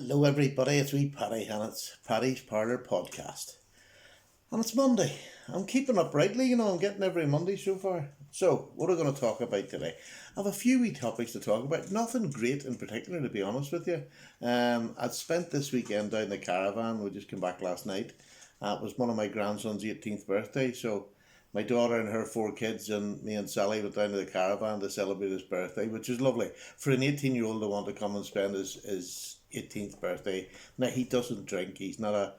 Hello everybody, it's wee Paddy and it's Paddy's Parlour podcast. And it's Monday. I'm keeping up rightly, I'm getting every Monday so far. So, what are we going to talk about today? I have a few wee topics to talk about. Nothing great in particular, to be honest with you. I'd spent this weekend down the caravan. We just came back last night. It was one of my grandson's 18th birthday, so my daughter and her four kids and me and Sally went down to the caravan to celebrate his birthday, which is lovely. For an 18-year-old to want to come and spend his 18th birthday. Now, he doesn't drink. He's not a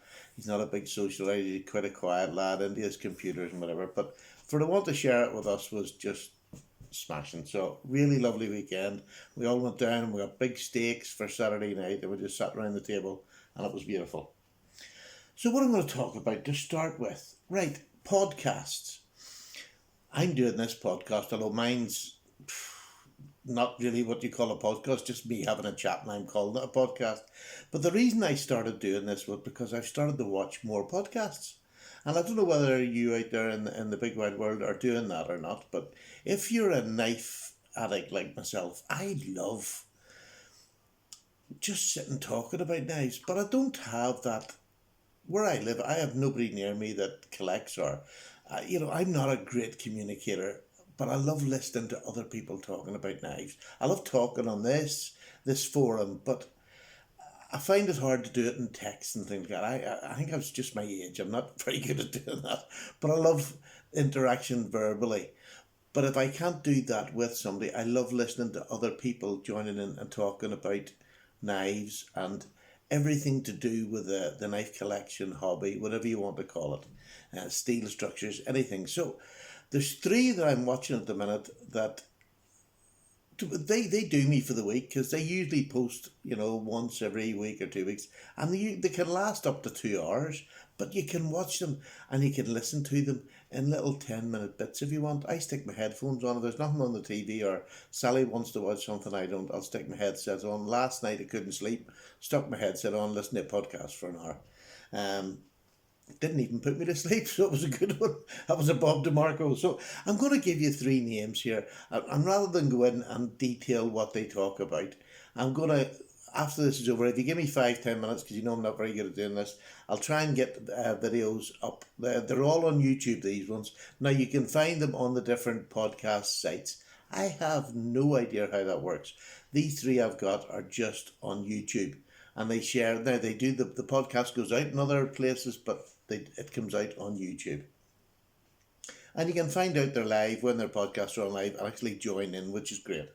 big socialite. He's quite a quiet lad into his computers and whatever. But for the want to share it with us was just smashing. So really lovely weekend. We all went down and we got big steaks for Saturday night and we just sat around the table and it was beautiful. So what I'm going to talk about to start with, right, podcasts. I'm doing this podcast, although mine's not really what you call a podcast, just me having a chat and I'm calling it a podcast. But the reason I started doing this was because I've started to watch more podcasts. And I don't know whether you out there in the big wide world are doing that or not, but if you're a knife addict like myself, I love just sitting talking about knives, but I don't have that. Where I live, I have nobody near me that collects or, I'm not a great communicator, but I love listening to other people talking about knives. I love talking on this forum, but I find it hard to do it in text and things like that. I think it's just my age. I'm not very good at doing that, but I love interaction verbally. But if I can't do that with somebody, I love listening to other people joining in and talking about knives and everything to do with the knife collection hobby, whatever you want to call it, steel structures, anything. So there's three that I'm watching at the minute that they do me for the week because they usually post, once every week or 2 weeks, and they can last up to 2 hours, but you can watch them and you can listen to them in little 10-minute bits if you want. I stick my headphones on. If there's nothing on the TV or Sally wants to watch something I don't, I'll stick my headset on. Last night I couldn't sleep, stuck my headset on, listened to a podcast for an hour. Didn't even put me to sleep, so it was a good one. That was a Bob DeMarco. So I'm going to give you 3 names here. And rather than go in and detail what they talk about, I'm going to, after this is over, if you give me 5-10 minutes, because I'm not very good at doing this, I'll try and get videos up. They're all on YouTube, these ones. Now, you can find them on the different podcast sites. I have no idea how that works. These 3 I've got are just on YouTube. And they share, now they do, the podcast goes out in other places, but it comes out on YouTube. And you can find out they're live when their podcasts are on live and actually join in, which is great.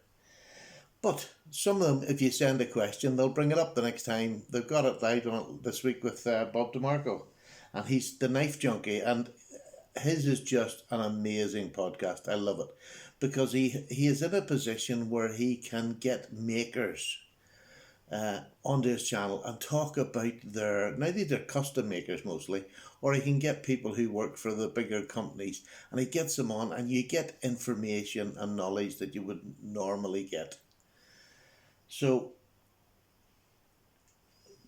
But some of them, if you send a question, they'll bring it up the next time. They've got it live on it this week with Bob DeMarco. And he's the knife junkie. And his is just an amazing podcast. I love it. Because he is in a position where he can get makers onto his channel and talk about these are custom makers mostly, or he can get people who work for the bigger companies and he gets them on and you get information and knowledge that you would normally get. So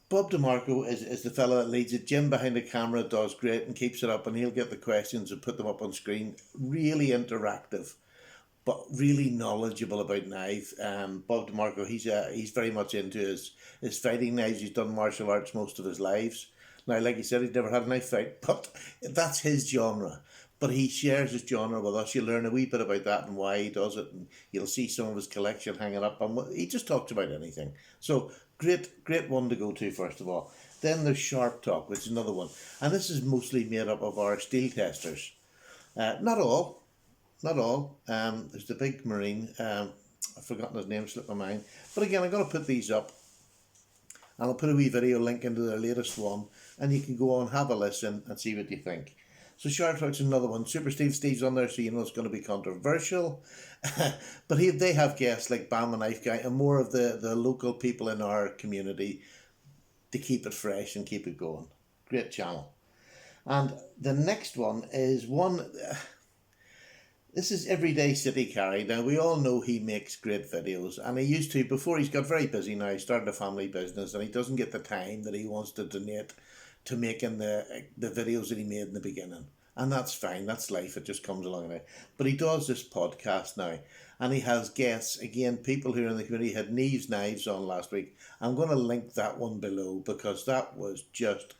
Bob DeMarco is the fellow that leads it. Jim behind the camera does great and keeps it up, and he'll get the questions and put them up on screen. Really interactive, but really knowledgeable about knives. Bob DeMarco, he's very much into his fighting knives. He's done martial arts most of his lives. Now, like he said, he's never had a knife fight, but that's his genre. But he shares his genre with us. You'll learn a wee bit about that and why he does it, and you'll see some of his collection hanging up. And he just talks about anything. So great one to go to, first of all. Then there's Sharp Talk, which is another one. And this is mostly made up of our steel testers. Not all. There's the big Marine. I've forgotten his name, slipped my mind. But again, I'm going to put these up. And I'll put a wee video link into their latest one. And you can go on, have a listen, and see what you think. So Sharp Talk's another one. Super Steve's on there, so you know it's going to be controversial. But they have guests like Bam the Knife Guy and more of the local people in our community to keep it fresh and keep it going. Great channel. And the next one is one... This is Everyday City Carry. Now, we all know he makes great videos, and he used to, before he's got very busy now, he started a family business, and he doesn't get the time that he wants to donate to making the videos that he made in the beginning. And that's fine. That's life. It just comes along now. But he does this podcast now. And he has guests, again, people who are in the community. Had Neve's Knives on last week. I'm going to link that one below because that was just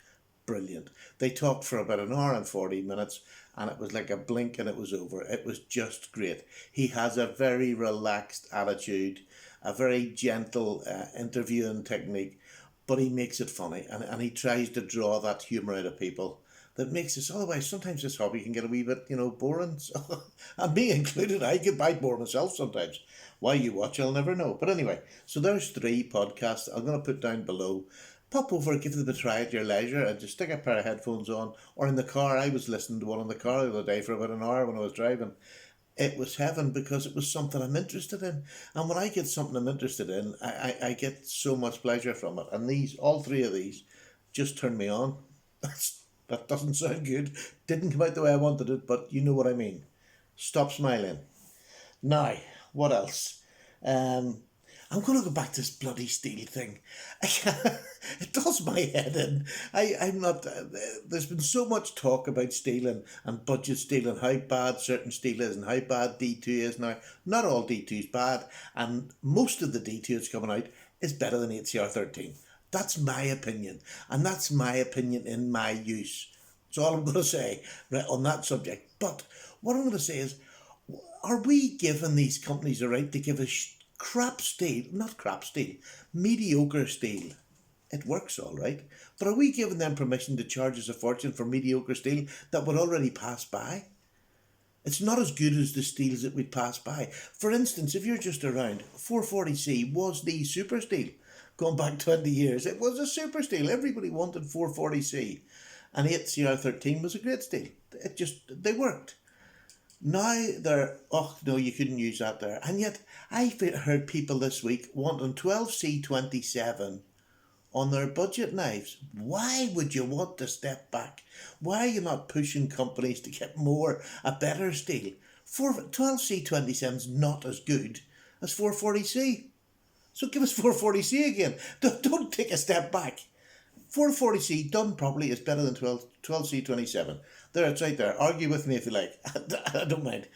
brilliant. They talked for about an hour and 40 minutes and it was like a blink and it was over. It was just great. He has a very relaxed attitude, a very gentle interviewing technique, but he makes it funny and he tries to draw that humour out of people that makes us, otherwise sometimes this hobby can get a wee bit, boring. So, and me included, I get by bored myself sometimes. Why you watch, I'll never know. But anyway, so there's 3 podcasts I'm going to put down below. Pop over, give them a try at your leisure and just stick a pair of headphones on. Or in the car, I was listening to one in the car the other day for about an hour when I was driving. It was heaven because it was something I'm interested in. And when I get something I'm interested in, I get so much pleasure from it. And all 3 of these just turned me on. That doesn't sound good. Didn't come out the way I wanted it, but you know what I mean. Stop smiling. Now, what else? I'm going to go back to this bloody steel thing. It does my head in. I'm not... there's been so much talk about steel and budget steel and how bad certain steel is and how bad D2 is now. Not all D2 is bad, and most of the D2 that's coming out is better than 8CR13. That's my opinion, and that's my opinion in my use. That's all I'm going to say right on that subject. But what I'm going to say is, are we giving these companies the right to give us mediocre steel? It works all right, but are we giving them permission to charge us a fortune for mediocre steel that would already pass by? It's not as good as the steels that we'd pass by. For instance, if you're just around, 440C was the super steel. Going back 20 years, it was a super steel. Everybody wanted 440C. And 8CR13 was a great steel. They worked. Now they're, oh no, you couldn't use that there. And yet, I heard people this week wanting 12C27 on their budget knives. Why would you want to step back? Why are you not pushing companies to get a better steel? 12C27 is not as good as 440C. So give us 440C again. Don't take a step back. 440C done properly is better than 12C27. There, it's right there. Argue with me if you like. I don't mind.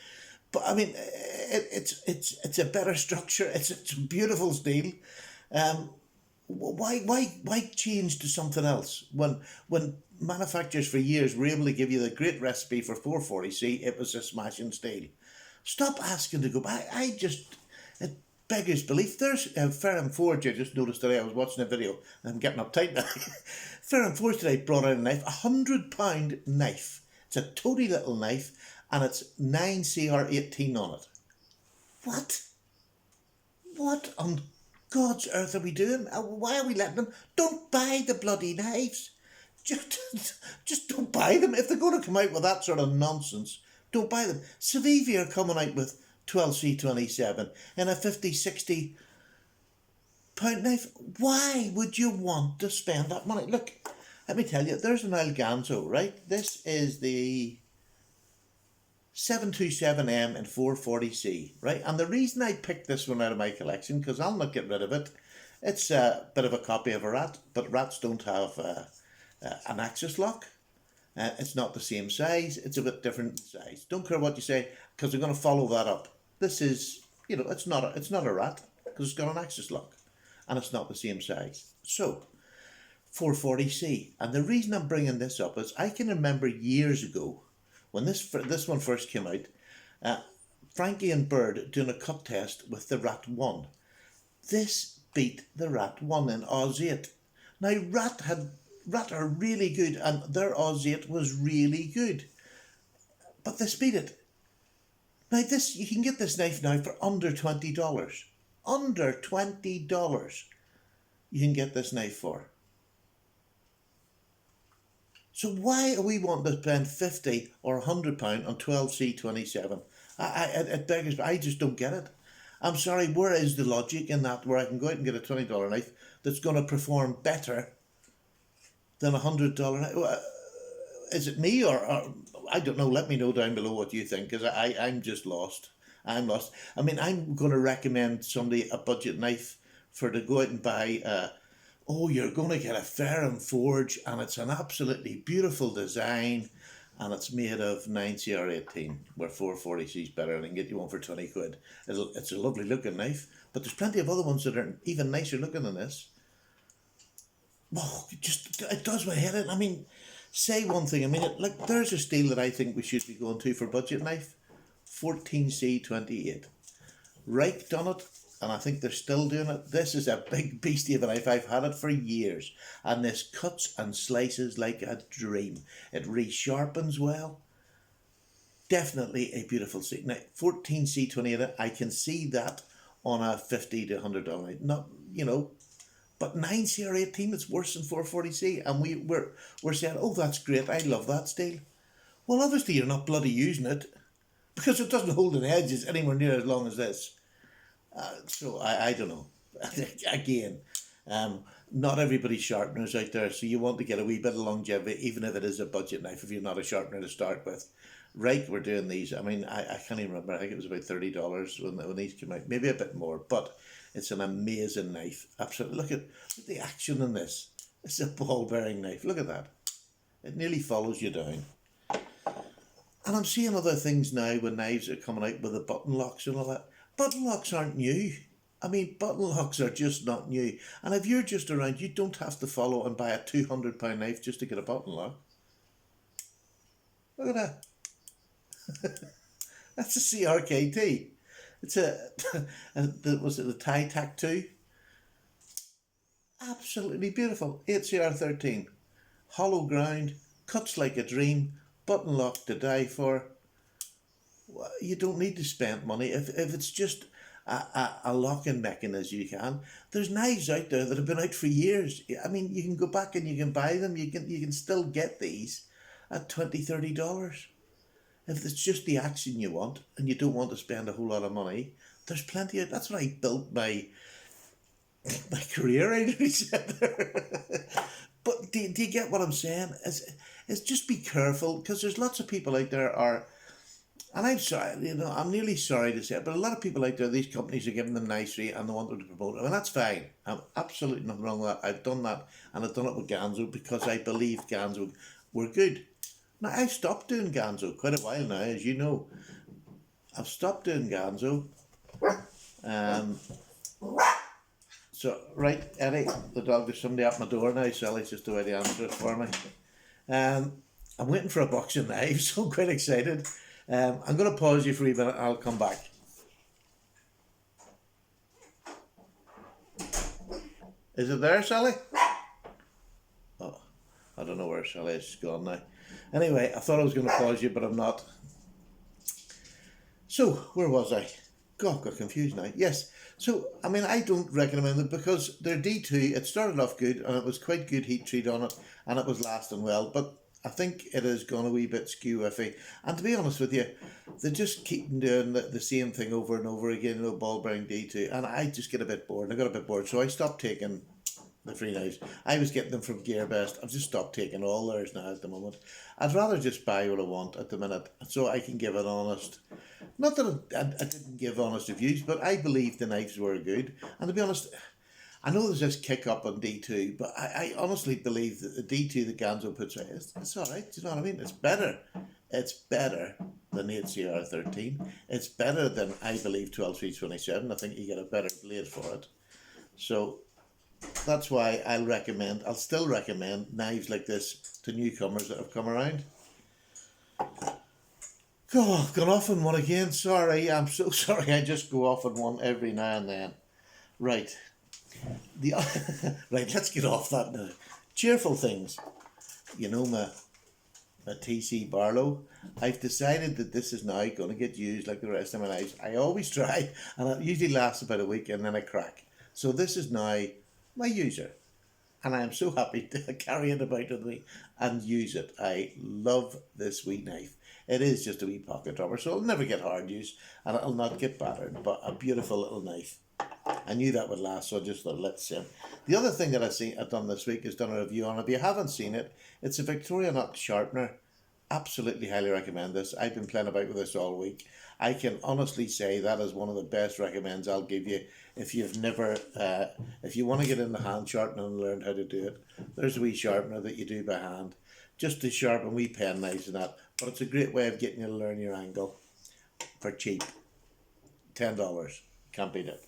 But I mean, it's a better structure. It's a beautiful steel. Why change to something else when manufacturers for years were able to give you the great recipe for 440C? It was a smashing steel. Stop asking to go back. It beggars belief. There's Ferrum Forge. I just noticed today. I was watching a video. I'm getting uptight now. Ferrum Forge today brought out a knife, £100 knife. It's a toady little knife, and it's 9CR18 on it. What on God's earth are we doing? Why are we letting them? Don't buy the bloody knives. Just don't buy them. If they're going to come out with that sort of nonsense, don't buy them. Civivi are coming out with 12C27 in a 50, 60 pound knife. Why would you want to spend that money? Look, let me tell you, there's an Alganzo, right? This is the 727M and 440C, right? And the reason I picked this one out of my collection, because I'll not get rid of it, it's a bit of a copy of a Rat, but Rats don't have an axis lock. It's not the same size. It's a bit different size. Don't care what you say, because I'm going to follow that up. This is, it's not a Rat, because it's got an axis lock, and it's not the same size. So, 440C. And the reason I'm bringing this up is I can remember years ago, when this one first came out, Frankie and Bird doing a cut test with the Rat 1. This beat the Rat 1 in Oz 8. Now, Rat are really good, and their Oz 8 was really good. But this beat it. Now, you can get this knife now for under $20. Under $20 you can get this knife for. So why are we wanting to spend £50 or £100 on 12C27? It beggars, I just don't get it. I'm sorry, where is the logic in that, where I can go out and get a $20 knife that's going to perform better than a $100 knife? Is it me or I don't know, let me know down below what you think, because I'm just lost. I'm lost. I mean, I'm going to recommend somebody a budget knife to go out and buy you're going to get a Ferrum Forge and it's an absolutely beautiful design and it's made of 9CR18, where 440C is better, and I can get you one for 20 quid. It's a lovely looking knife, but there's plenty of other ones that are even nicer looking than this. Well, it does my head in. I mean, say one thing. I mean, like, there's a steel that I think we should be going to for budget knife, 14C28. Reich done it, and I think they're still doing it. This is a big beastie of a knife. I've had it for years, and this cuts and slices like a dream. It resharpens well. Definitely a beautiful steel. Now, 14C28, I can see that on a $50 to $100 knife. Not, but 9CR18, it's worse than 440C, and we're saying, oh, that's great, I love that steel. Well, obviously you're not bloody using it, because it doesn't hold an edges anywhere near as long as this. So I don't know. Again, not everybody's sharpeners out there, so you want to get a wee bit of longevity, even if it is a budget knife, if you're not a sharpener to start with. Right, we're doing these. I mean, I can't even remember. I think it was about $30 when these came out, maybe a bit more, but it's an amazing knife. Absolutely. Look at the action in this. It's a ball bearing knife. Look at that. It nearly follows you down. And I'm seeing other things now when knives are coming out with the button locks and all that. Button locks aren't new. I mean, button locks are just not new. And if you're just around, you don't have to follow and buy a £200 knife just to get a button lock. Look at that. That's a CRKT. It's was it the Thai Tac 2? Absolutely beautiful. 8CR13. Hollow ground, cuts like a dream, button lock to die for. You don't need to spend money. If it's just a locking mechanism, you can. There's knives out there that have been out for years. I mean, you can go back and you can buy them. You can still get these at $20, $30. If it's just the action you want and you don't want to spend a whole lot of money, there's plenty of. That's what I built my career, I really said there. But do you get what I'm saying? Is just be careful, because there's lots of people out there and I'm sorry, I'm nearly sorry to say it, but a lot of people out there, these companies are giving them nice rate and they want them to promote it. I mean, that's fine. I'm absolutely nothing wrong with that. I've done that, and I've done it with Ganzo because I believe Ganzo were good. Now, I've stopped doing Ganzo quite a while now, as you know. I've stopped doing Ganzo. So, right, Eddie, the dog, there's somebody at my door now. Sally's just the way to answer it for me. I'm waiting for a box of knives, so I'm quite excited. I'm going to pause you for a minute, and I'll come back. Is it there, Sally? Oh, I don't know where Sally is. She's gone now. Anyway, I thought I was going to pause you, but I'm not. So, where was I? God, got confused now. Yes. So, I mean, I don't recommend it because they're D2. It started off good, and it was quite good heat treat on it, and it was lasting well. But I think it has gone a wee bit skew-iffy. And to be honest with you, they just keep doing the same thing over and over again, ball bearing D2. And I just get a bit bored. I got a bit bored, so I stopped taking the free knives. I was getting them from GearBest. I've just stopped taking all theirs now at the moment. I'd rather just buy what I want at the minute, so I can give an honest. Not that I didn't give honest reviews, but I believe the knives were good. And to be honest, I know there's this kick up on D2, but I honestly believe that the D2 that Ganzo puts out, it's all right. Do you know what I mean? It's better. It's better than 8CR13. It's better than, I believe, 12-327. I think you get a better blade for it. So that's why I'll still recommend knives like this to newcomers that have come around. Oh, I've gone off on one again. Sorry, I'm so sorry. I just go off on one every now and then. Right. Right, let's get off that now. Cheerful things. You know, my TC Parlour. I've decided that this is now going to get used like the rest of my knives. I always try, and it usually lasts about a week, and then I crack. So this is now my user, and I am so happy to carry it about with me and use it. I love this wee knife. It is just a wee pocket dropper, so it'll never get hard use, and it'll not get battered, but a beautiful little knife. I knew that would last, so I just thought, let's see. The other thing that I've done this week is done a review on. If you haven't seen it, it's a Victorinox sharpener. Absolutely highly recommend this. I've been playing about with this all week. I can honestly say that is one of the best recommends I'll give you if you've never, if you want to get into hand sharpening and learn how to do it. There's a wee sharpener that you do by hand. just to sharpen wee pen knives and that. But it's a great way of getting you to learn your angle for cheap. $10. Can't beat it.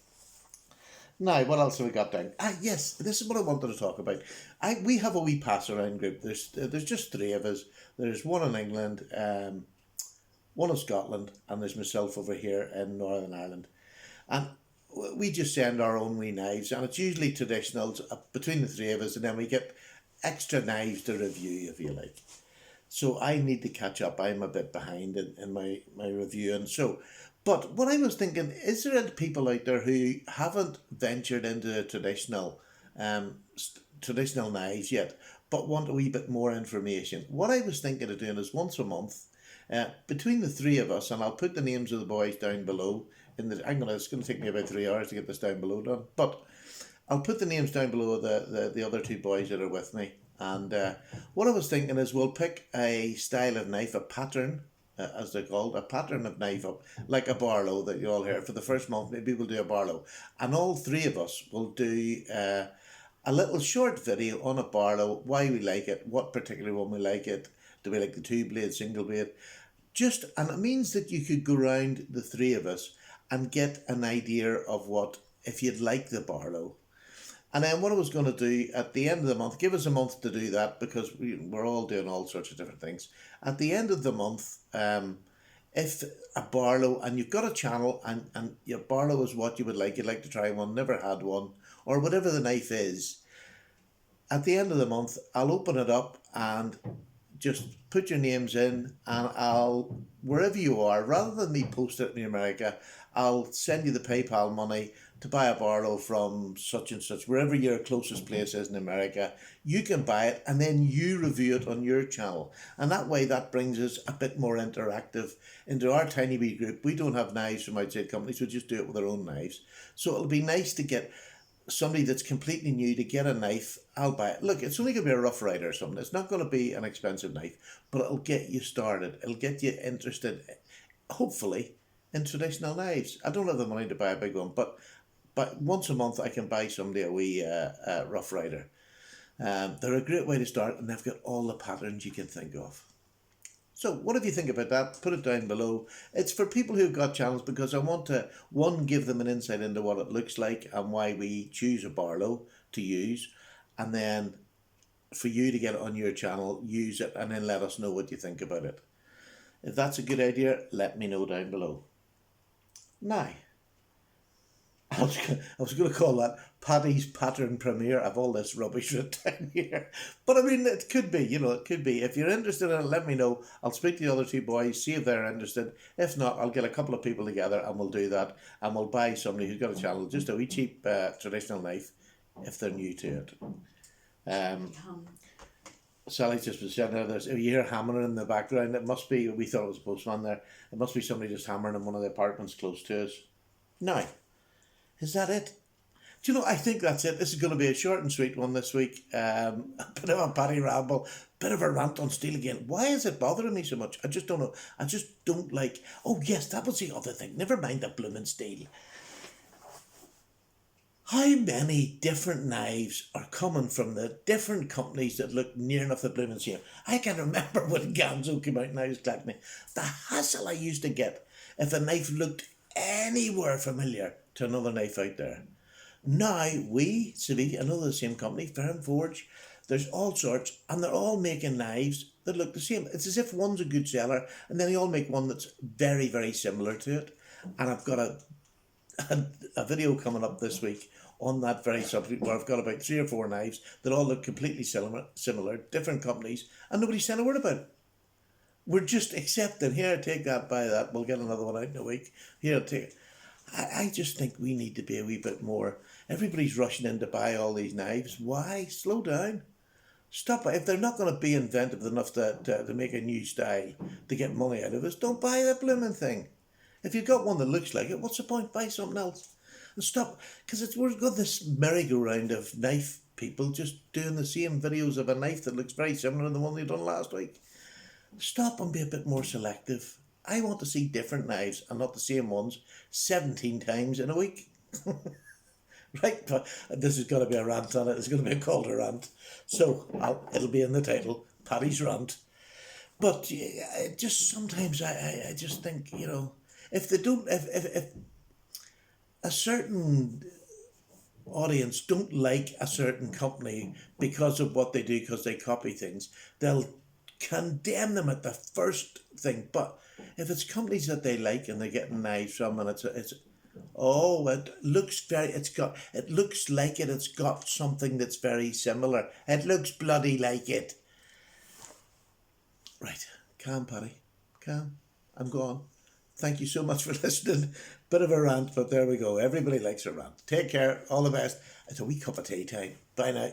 Now, what else have we got down? Yes, this is what I wanted to talk about. We have a wee pass around group. There's just three of us. There's one in England, one in Scotland, and there's myself over here in Northern Ireland. And we just send our own wee knives, and it's usually traditionals between the three of us, and then we get extra knives to review, if you like. So I need to catch up. I'm a bit behind in my review, and so. But what I was thinking, is there any people out there who haven't ventured into traditional knives yet, but want a wee bit more information? What I was thinking of doing is once a month, between the three of us, and I'll put the names of the boys down below. It's going to take me about 3 hours to get this down below done, but I'll put the names down below the other two boys that are with me. And what I was thinking is we'll pick a style of knife, a pattern, as they're called, a pattern of knife up, like a Barlow that you all hear. For the first month, maybe we'll do a Barlow. And all three of us will do a little short video on a Barlow, why we like it, what particular one we like it, do we like the two blade, single blade. And it means that you could go round the three of us and get an idea of what, if you'd like the Barlow. And then what I was going to do at the end of the month, give us a month to do that, because we're all doing all sorts of different things. At the end of the month, if a Barlow, and you've got a channel, and your Barlow is what you would like, you'd like to try one, never had one, or whatever the knife is, at the end of the month, I'll open it up and just put your names in, and wherever you are, rather than me post it in America, I'll send you the PayPal money to buy a Barlow from such and such, wherever your closest place is in America. You can buy it, and then you review it on your channel. And that way, that brings us a bit more interactive into our tiny wee group. We don't have knives from outside companies, we just do it with our own knives. So it'll be nice to get somebody that's completely new to get a knife. I'll buy it. Look, it's only going to be a Rough Rider or something. It's not going to be an expensive knife, but it'll get you started. It'll get you interested, hopefully, in traditional knives. I don't have the money to buy a big one, but once a month I can buy somebody a wee Rough Rider. They're a great way to start, and they've got all the patterns you can think of. So what do you think about that? Put it down below. It's for people who've got channels, because I want to, one, give them an insight into what it looks like and why we choose a Barlow to use, and then for you to get it on your channel, use it, and then let us know what you think about it. If that's a good idea, let me know down below. Now, I was going to call that Paddy's pattern premiere. I've all this rubbish written down here. But I mean, it could be, it could be. If you're interested in it, let me know. I'll speak to the other two boys, see if they're interested. If not, I'll get a couple of people together and we'll do that. And we'll buy somebody who's got a channel, just a wee cheap traditional knife, if they're new to it. Sally just was saying there's you hear hammering in the background. It must be, we thought it was a postman there. It must be somebody just hammering in one of the apartments close to us. Now, is that it? Do you know, I think that's it. This is going to be a short and sweet one this week. A bit of a Paddy ramble, bit of a rant on steel again. Why is it bothering me so much? I just don't know. I just don't like... Oh yes, that was the other thing. Never mind the blooming steel. How many different knives are coming from the different companies that look near enough the blooming same? I can remember when Ganzo came out and I was collecting it. The hassle I used to get if a knife looked anywhere familiar to another knife out there. Now, Civi, another the same company, Firm Forge, there's all sorts, and they're all making knives that look the same. It's as if one's a good seller, and then they all make one that's very, very similar to it. And I've got a video coming up this week on that very subject, where I've got about 3 or 4 knives that all look completely similar, different companies, and nobody's saying a word about it. We're just accepting, here, take that, buy that, we'll get another one out in a week, here, take it. I just think we need to be a wee bit more. Everybody's rushing in to buy all these knives. Why? Slow down. Stop it. If they're not going to be inventive enough to make a new style to get money out of us, don't buy that blooming thing. If you've got one that looks like it, what's the point? Buy something else. And stop, because we've got this merry-go-round of knife people just doing the same videos of a knife that looks very similar to the one they done last week. Stop and be a bit more selective. I want to see different knives and not the same ones 17 times in a week. Right, but this is going to be a rant on it. It's going to be called a rant. So it'll be in the title. Paddy's rant. But yeah, just sometimes I just think, if they don't, if a certain audience don't like a certain company because of what they do, because they copy things, they'll condemn them at the first thing. But if it's companies that they like and they're getting knives from, and it's oh, it looks like it's got something that's very similar. It looks bloody like it. Right, calm, Paddy, calm. I'm gone. Thank you so much for listening. Bit of a rant, but there we go. Everybody likes a rant. Take care. All the best. It's a wee cup of tea time. Bye now.